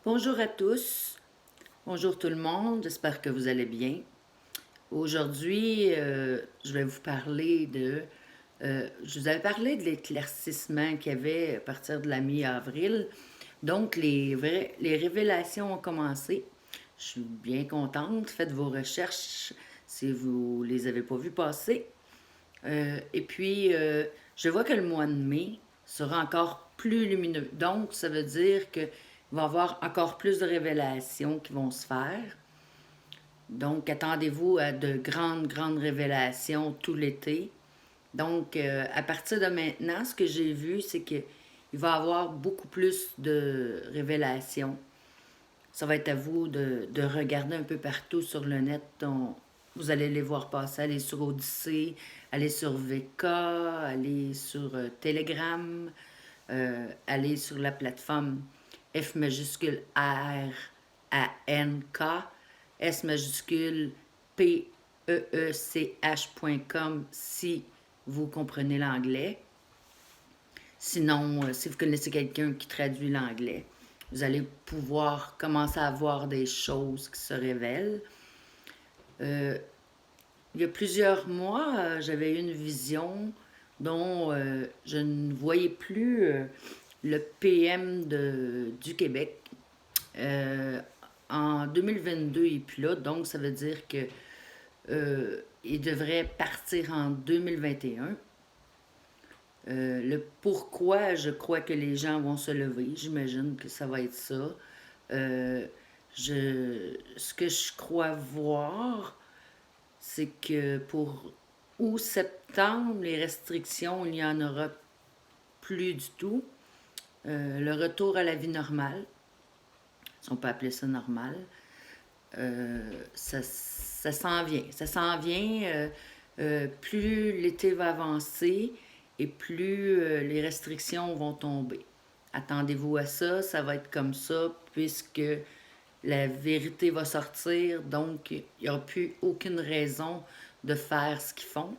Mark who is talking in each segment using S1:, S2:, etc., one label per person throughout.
S1: Bonjour à tous, bonjour tout le monde, j'espère que vous allez bien. Aujourd'hui, je vais vous parler je vous avais parlé de l'éclaircissement qu'il y avait à partir de la mi-avril. Donc, les révélations ont commencé. Je suis bien contente. Faites vos recherches si vous les avez pas vues passer. Et puis, je vois que le mois de mai sera encore plus lumineux. Donc, ça veut dire qu'il va y avoir encore plus de révélations qui vont se faire. Donc, attendez-vous à de grandes, grandes révélations tout l'été. Donc, à partir de maintenant, ce que j'ai vu, c'est qu'il va y avoir beaucoup plus de révélations. Ça va être à vous de regarder un peu partout sur le net. Vous allez les voir passer. Allez sur Odyssée, allez sur VK, allez sur Telegram, allez sur la plateforme F majuscule R A N K, S majuscule P E C H.com si vous comprenez l'anglais. Sinon, si vous connaissez quelqu'un qui traduit l'anglais, vous allez pouvoir commencer à voir des choses qui se révèlent. Il y a plusieurs mois, j'avais eu une vision dont je ne voyais plus le PM du Québec. Euh, En 2022, il n'est plus là, donc ça veut dire que il devrait partir en 2021. Le pourquoi, je crois que les gens vont se lever. J'imagine que ça va être ça. Euh, Ce que je crois voir, c'est que pour août-septembre, les restrictions, il n'y en aura plus du tout. Le retour à la vie normale, si on peut appeler ça normal, ça s'en vient. Ça s'en vient. Plus l'été va avancer et plus les restrictions vont tomber. Attendez-vous à ça, ça va être comme ça, puisque la vérité va sortir, donc il n'y aura plus aucune raison de faire ce qu'ils font.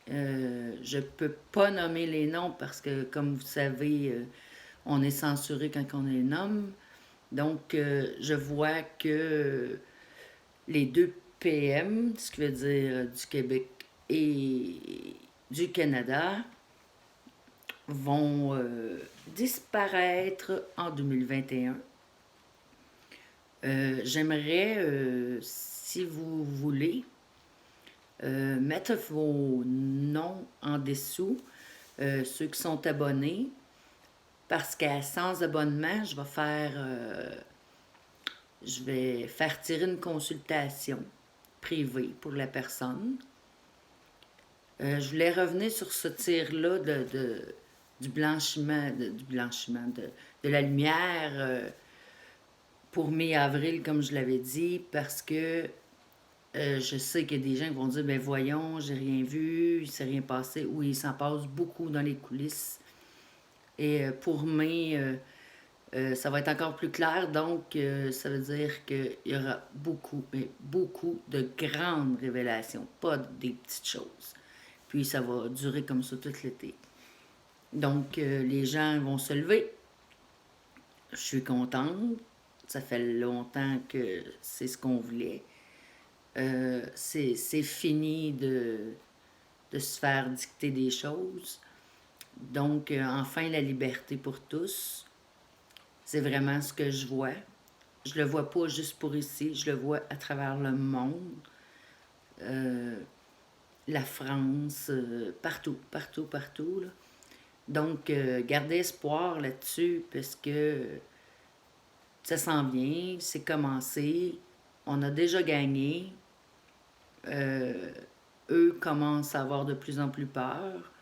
S1: Je peux pas nommer les noms parce que, comme vous savez, on est censuré quand on les nomme. Donc, je vois que les deux PM, ce qui veut dire du Québec et du Canada, vont disparaître en 2021. J'aimerais, si vous voulez, mettre vos noms en dessous, ceux qui sont abonnés, parce qu'à 100 abonnements, je vais faire tirer une consultation privée pour la personne. Je voulais revenir sur ce tir-là du blanchiment, de la lumière pour mai-avril, comme je l'avais dit, parce que je sais qu'il y a des gens qui vont dire, ben voyons, j'ai rien vu, il s'est rien passé. Oui, il s'en passe beaucoup dans les coulisses. Et pour mai, ça va être encore plus clair, donc ça veut dire qu'il y aura beaucoup, mais beaucoup de grandes révélations, pas des petites choses. Puis ça va durer comme ça tout l'été. Donc les gens vont se lever. Je suis contente. Ça fait longtemps que c'est ce qu'on voulait. C'est fini de se faire dicter des choses. Donc, enfin, la liberté pour tous. C'est vraiment ce que je vois. Je le vois pas juste pour ici, je le vois à travers le monde. Euh, la France, partout, partout, partout. Là. Donc, gardez espoir là-dessus parce que ça s'en vient, c'est commencé, on a déjà gagné. Euh, Eux commencent à avoir de plus en plus peur.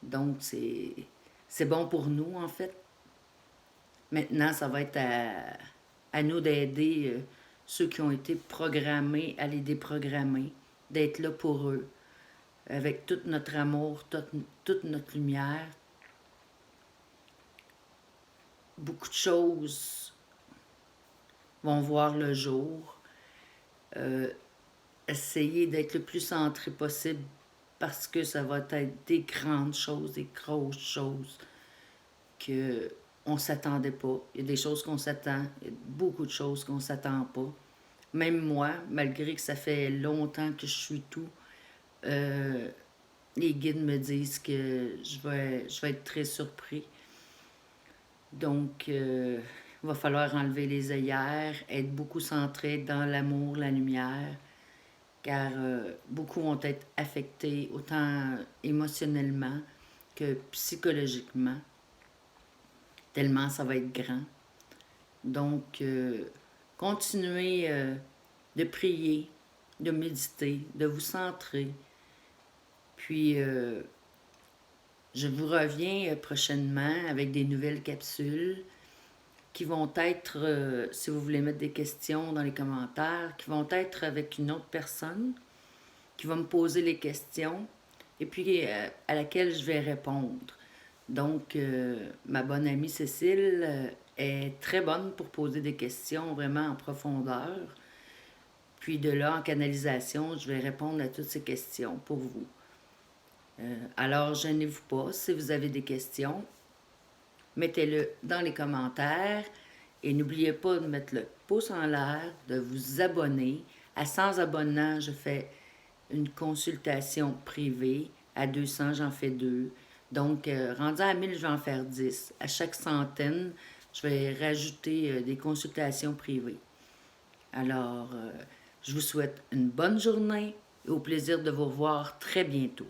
S1: Donc, c'est bon pour nous, en fait. Maintenant, ça va être à nous d'aider ceux qui ont été programmés à les déprogrammer, d'être là pour eux, avec tout notre amour, toute notre lumière. Beaucoup de choses vont voir le jour. Euh, Essayer d'être le plus centré possible parce que ça va être des grandes choses, des grosses choses que on s'attendait pas. Il y a des choses qu'on s'attend, il y a beaucoup de choses qu'on s'attend pas. Même moi, malgré que ça fait longtemps que je suis tout, euh, les guides me disent que je vais être très surpris. Donc, il va falloir enlever les œillères, être beaucoup centré dans l'amour, la lumière, car beaucoup vont être affectés autant émotionnellement que psychologiquement, tellement ça va être grand. Donc, continuez de prier, de méditer, de vous centrer. Puis, je vous reviens prochainement avec des nouvelles capsules qui vont être, si vous voulez mettre des questions dans les commentaires, qui vont être avec une autre personne qui va me poser les questions et puis à laquelle je vais répondre. Donc, ma bonne amie Cécile est très bonne pour poser des questions vraiment en profondeur. Puis de là, en canalisation, je vais répondre à toutes ces questions pour vous. Alors, gênez-vous pas si vous avez des questions. Mettez-le dans les commentaires et n'oubliez pas de mettre le pouce en l'air, de vous abonner. À 100 abonnés, je fais une consultation privée. À 200, j'en fais 2. Donc, rendu à 1000, je vais en faire 10. À chaque centaine, je vais rajouter des consultations privées. Alors, je vous souhaite une bonne journée et au plaisir de vous revoir très bientôt.